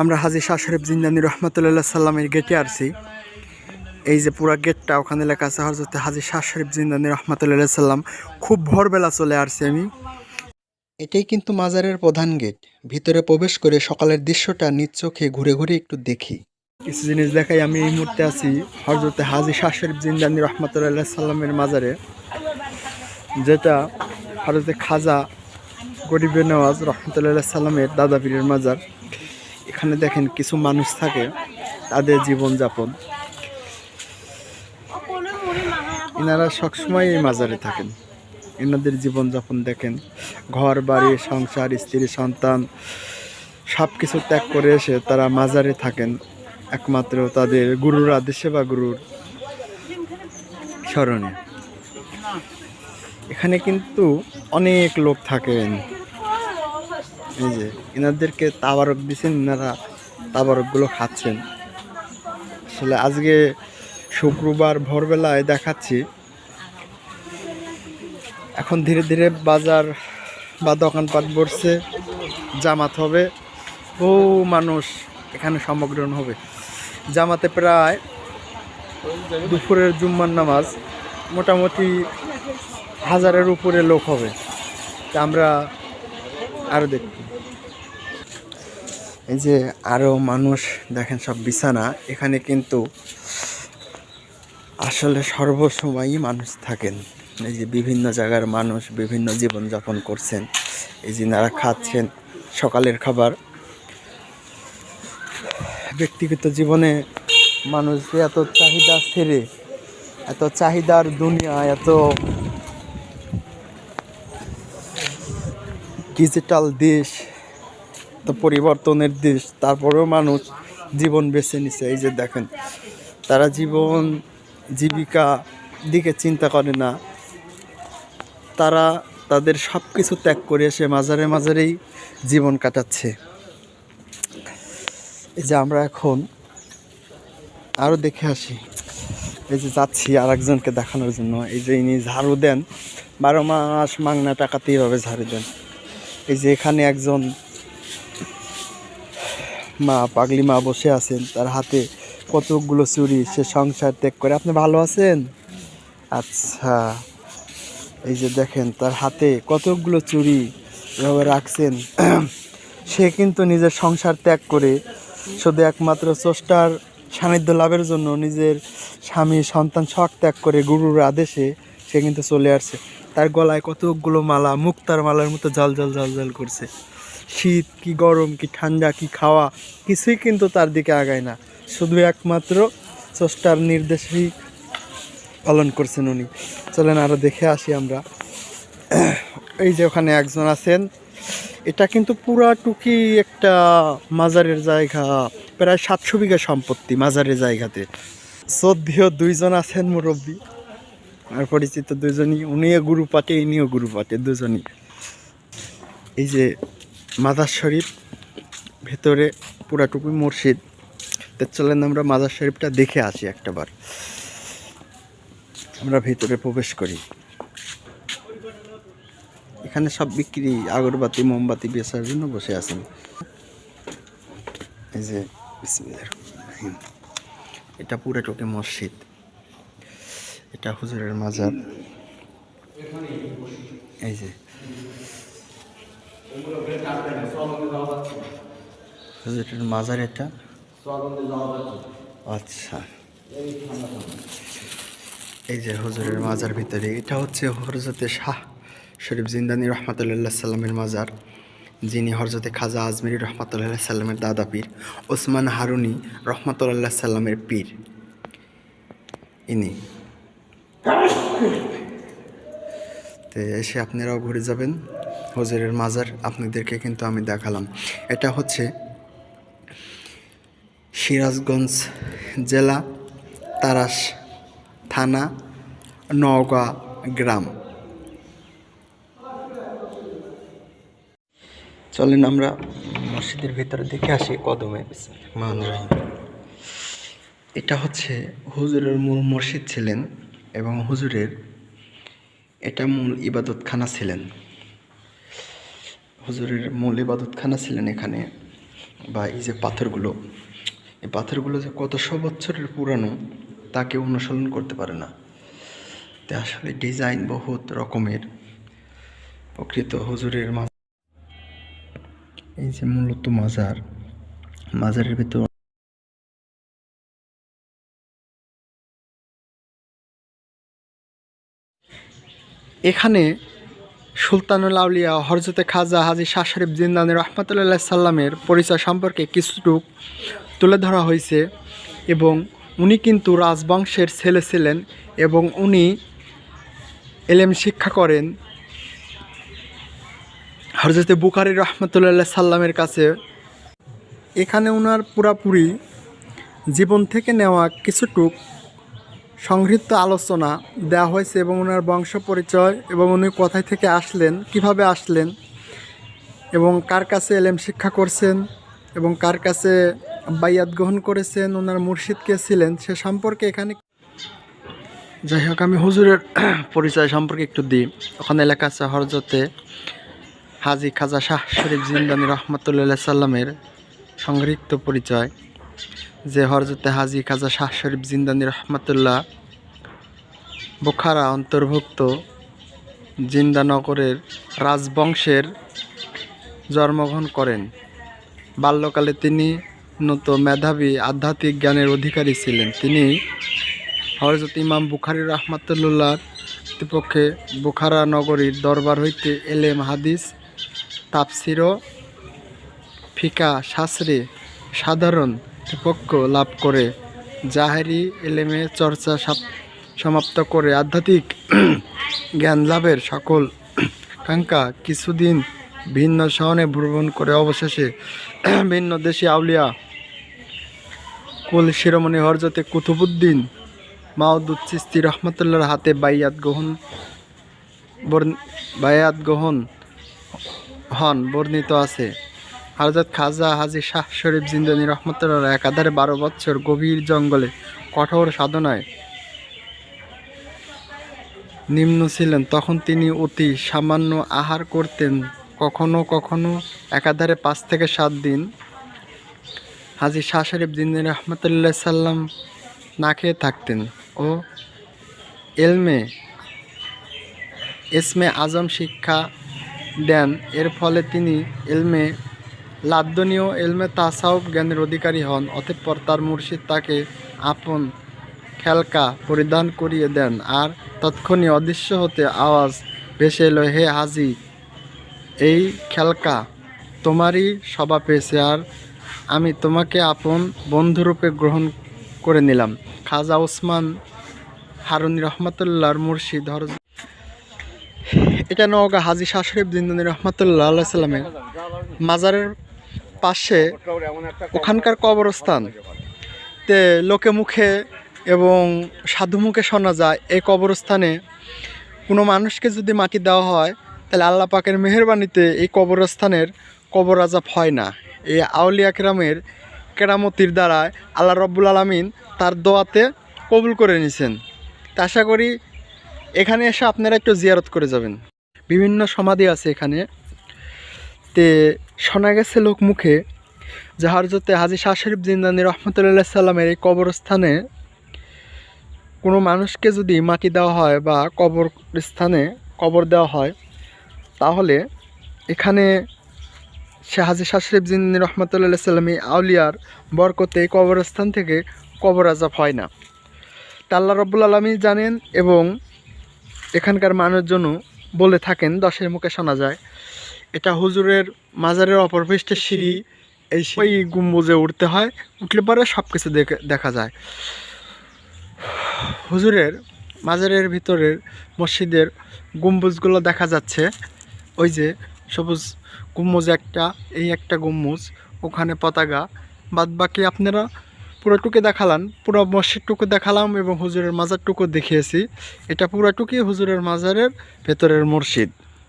আমরা হাজী শাহ শরীফ জিন্দানি রহমতুল্লাহ সাল্লামের গেটে আসছি। এই যে পুরা গেটটা, ওখানে লেখা আছে হযরত হাজী শাহ শরীফ জিন্দানি রহমতুল্লাহ সাল্লাম। খুব ভোরবেলা চলে আসছি আমি। এটাই কিন্তু মাজারের প্রধান গেট। ভিতরে প্রবেশ করে সকালের দৃশ্যটা নিজ চোখে ঘুরে ঘুরে একটু দেখি। কিছু জিনিস দেখাই। আমি এই মুহূর্তে আছি হযরত হাজী শাহ শরীফ জিন্দানি রহমতুল্লাহ সাল্লামের মাজারে, যেটা হযরত খাজা গরিবে নওয়াজ রহমতুল্লাহ সাল্লামের দাদা পীরের মাজার। এখানে দেখেন কিছু মানুষ থাকে, তাদের জীবনযাপন। এনারা সবসময় এই মাজারে থাকেন। এনাদের জীবনযাপন দেখেন, ঘর বাড়ি সংসার স্ত্রী সন্তান সব কিছু ত্যাগ করে এসে তারা মাজারে থাকেন, একমাত্র তাদের গুরুর আদেশে বা গুরুর স্মরণে। এখানে কিন্তু অনেক লোক থাকেন। এই যে এনাদেরকে তাবারক দিচ্ছেন, এনারা তাবারকগুলো খাচ্ছেন। আসলে আজকে শুক্রবার ভোরবেলায় দেখাচ্ছি। এখন ধীরে ধীরে বাজার বা দোকানপাট বসছে, জামাত হবে, বহু মানুষ এখানে সমগ্রণ হবে। জামাতে প্রায় দুপুরের জুম্মার নামাজ মোটামুটি 1000-এর উপরে লোক হবে। তা আমরা আরও দেখব। এই যে আরও মানুষ দেখেন, সব বিছানা। এখানে কিন্তু আসলে সর্বসময়ই মানুষ থাকেন। এই যে বিভিন্ন জায়গার মানুষ বিভিন্ন জীবনযাপন করছেন। এই যে যারা খাচ্ছেন সকালের খাবার। ব্যক্তিগত জীবনে মানুষ এত চাহিদা ছেড়ে, এত চাহিদার দুনিয়া, এত ডিজিটাল দেশ, তো পরিবর্তনের দেশ, তারপরেও মানুষ জীবন বেছে নিছে। এই যে দেখেন, তারা জীবন জীবিকা দিকে চিন্তা করে না। তারা তাদের সব কিছু ত্যাগ করে এসে মাজারে মাজারেই জীবন কাটাচ্ছে। এই যে আমরা এখন আরও দেখে আসি। এই যে যাচ্ছি আর একজনকে দেখানোর জন্য। এই যে ইনি ঝাড়ু দেন, 12 মাস মাংনা টাকাতে এইভাবে ঝাড়ু দেন। এই যে এখানে একজন মা, পাগলি মা বসে আছেন, তার হাতে কতগুলো চুড়ি, সে সংসার ত্যাগ করে। আপনি ভালো আছেন? আচ্ছা। এই যে দেখেন, তার হাতে কতগুলো চুড়ি এভাবে রাখছেন। সে কিন্তু নিজের সংসার ত্যাগ করে শুধু একমাত্র স্রষ্টার সান্নিধ্য লাভের জন্য নিজের স্বামী সন্তান সব ত্যাগ করে গুরুর আদেশে সে কিন্তু চলে আসছে। তার গলায় কতগুলো মালা, মুক্তার মালার মতো জল জল জল জল করছে। শীত কি গরম কি ঠান্ডা কি খাওয়া কিছুই কিন্তু তার দিকে আগায় না, শুধু একমাত্র স্রষ্টার নির্দেশেই পালন করছেন উনি। চলেন আরও দেখে আসি আমরা। এই যে ওখানে একজন আছেন, এটা কিন্তু পুরাটুকি একটা মাজারের জায়গা, প্রায় 700 বিঘা সম্পত্তি মাজারের জায়গাতে। শ্রদ্ধেয় 2জন আছেন মুরব্বী, আর পরিচিত 2জনই, উনিও গুরু পাটে ইনিও গুরু পাটে, 2জনই। এই যে মাজার শরীফ, ভেতরে পুরাটুকু মসজিদ। তো চলেন আমরা মাজার শরীফটা দেখে আসি একটাবার। আমরা ভিতরে প্রবেশ করি। এখানে সব বিক্রি, আগরবাতি মোমবাতি বেচার জন্য বসে আছেন। এই যে এটা পুরাটুকু মসজিদ, এটা হুজুরের মাজার। এই যে হুজুরের মাজার এটা। আচ্ছা, এই যে হুজুরের মাজার ভিতরে, এটা হচ্ছে হযরতে শাহ শরীফ জিন্দানি রহমতুল্লাহ সাল্লামের মাজার, যিনি হযরতে খাজা আজমিরি রহমতুল্লাহ সাল্লামের দাদা পীর, ওসমান হারুনি রহমতুল্লাহ সাল্লামের পীর ইনি। তো এসে আপনারাও ঘুরে যাবেন হুজুরের মাজার। আপনাদেরকে কিন্তু আমি দেখালাম। এটা হচ্ছে সিরাজগঞ্জ জেলা, তারাস থানা, নওগাঁ গ্রাম। চলেন আমরা মসজিদের ভিতরে দেখে আসি। কদমে বিসমিল্লাহির। এটা হচ্ছে হুজুরের মূল মসজিদ ছিলেন, এবং হুজুরের এটা মূল ইবাদতখানা ছিলেন। হুজুরের মূল ইবাদতখানা ছিলেন এখানে। বা এই যে পাথরগুলো, এই পাথরগুলো যে কত শো বছরের পুরানো তা কেউ অনুসরণ করতে পারে না। তা আসলে ডিজাইন বহুত রকমের। প্রকৃত হুজুরের এই যে মূলত মাজারের ভিতর এখানে সুলতানুল আউলিয়া হযরতে খাজা হাজী শাহ শরীফ জিন্দানী রহমতুল্লাহ সাল্লামের পরিচয় সম্পর্কে কিছুটুক তুলে ধরা হয়েছে। এবং উনি কিন্তু রাজবংশের ছেলে ছিলেন এবং উনি এলেম শিক্ষা করেন হযরতে বুখারী রহমতুল্লাহ সাল্লামের কাছে। এখানে ওনার পুরাপুরি জীবন থেকে নেওয়া কিছুটুক সংক্ষিপ্ত আলোচনা দেওয়া হয়েছে এবং ওনার বংশ পরিচয় এবং উনি কোথায় থেকে আসলেন, কিভাবে আসলেন এবং কার কাছে এলেম শিক্ষা করছেন এবং কার কাছে বাইয়াত গ্রহণ করেছেন, ওনার মুর্শিদ কে ছিলেন সে সম্পর্কে এখানে। যাই হোক, আমি হুজুরের পরিচয় সম্পর্কে একটু দিই। ওখানে লেখা আছে হযরতে হাজী খাজা শাহ শরীফ জিন্দানী রহমতুল্লাহ সাল্লামের সংক্ষিপ্ত পরিচয়, যে হযরতে হাজী খাজা শাহ শরীফ জিন্দানী রহমতুল্লাহ বুখারা অন্তর্ভুক্ত জিন্দানগরের রাজবংশের জন্মগ্রহণ করেন। বাল্যকালে তিনি উন্নত মেধাবী আধ্যাত্মিক জ্ঞানের অধিকারী ছিলেন। তিনি হযরত ইমাম বুখারী রহমতুল্লাহর প্রতিপক্ষে বুখারা নগরীর দরবার হইতে এলেম, হাদিস, তাফসির ও ফিকা শাস্ত্রে সাধারণ প্রতিপক্ষ লাভ করে জাহেরি এলেমে চর্চা সমাপ্ত করে আধ্যাত্মিক জ্ঞান লাভের সকল কাঙ্ক্ষা কিছুদিন ভিন্ন শহরে ভ্রমণ করে অবশেষে ভিন্ন দেশি আউলিয়া কুল শিরোমণি হযরতে কুতুবউদ্দিন মাওদুদ চিশতি রহমতুল্লাহর হাতে বায়াত গ্রহণ হন বর্ণিত আছে। হযরত খাজা হাজী শাহ শরীফ জিন্দানী রহমতুল্লাহ একাধারে 12 বছর গভীর জঙ্গলে কঠোর সাধনায় নিম্ন ছিলেন। তখন তিনি অতি সামান্য আহার করতেন, কখনো কখনো একাধারে 5 থেকে 7 দিন হাজী শাহ শরীফ জিন্দানী রহমতুল্লাহ সাল্লাম না খেয়ে থাকতেন ও এসমে আজম শিক্ষা দেন। এর ফলে তিনি এলমে লাদ্দনীয় এলমে তাসাউফ জ্ঞানের অধিকারী হন। অতঃপর তার মুর্শিদ তাকে আপন খেলকা পরিধান করিয়ে দেন আর তৎক্ষণি অদৃশ্য হতে আওয়াজ ভেসে এলো, হে হাজী, এই খেলকা তোমারই সভা পেয়েছে আর আমি তোমাকে আপন বন্ধুরূপে গ্রহণ করে নিলাম। খাজা ওসমান হারুনি রহমতুল্লাহর মুর্শিদ হযরত। এটা নওগাঁ হাজী শাহ শরীফ জিন্দানী রহমতুল্লাহ সাল্লামের মাজারের পাশে ওখানকার কবরস্থান তে লোকে মুখে এবং সাধু মুখে শোনা যায় এই কবরস্থানে কোনো মানুষকে যদি মাটি দেওয়া হয় তাহলে আল্লাহ পাকের মেহেরবানিতে এই কবরস্থানের কবর আযাব হয় না। এই আউলিয়া কেরামের কেরামতির দ্বারায় আল্লাহ রব্বুল আলামিন তার দোয়াতে কবুল করে নিয়েছেন। তা আশা করি এখানে এসে আপনারা একটু জিয়ারত করে যাবেন। বিভিন্ন সমাধি আছে এখানে। তে শোনা গেছে লোক মুখে যে হযরতে হাজী শাহ শরীফ জিন্দানী রহমতুল্লাহ সাল্লামের এই কবরস্থানে কোনো মানুষকে যদি মাটি দেওয়া হয় বা কবরস্থানে কবর দেওয়া হয় তাহলে এখানে সে হাজী শাহ শরীফ জিন্দানী রহমতুল্লাহ সাল্লাম এই আউলিয়ার বরকতে এই কবরস্থান থেকে কবর আযাব হয় না। তা আল্লাহ রব্বুল আলামিন জানেন এবং এখানকার মানুষজনও বলে থাকেন, দশের মুখে শোনা যায়। এটা হুজুরের মাজারের অপর পৃষ্ঠের সিঁড়ি, এই ওই গম্বুজে উঠতে হয়, উঠলে পরে সব কিছু দেখা যায়। হুজুরের মাজারের ভিতরের মসজিদের গম্বুজগুলো দেখা যাচ্ছে, ওই যে সবুজ গম্বুজ একটা, এই একটা গম্বুজ, ওখানে পতাকা। বাদ বাকি আপনারা পুরোটুকু দেখালাম, পুরো মসজিদটুকু দেখালাম এবং হুজুরের মাজারটুকু দেখিয়েছি। এটা পুরোটুকুই হুজুরের মাজারের ভেতরের মসজিদ।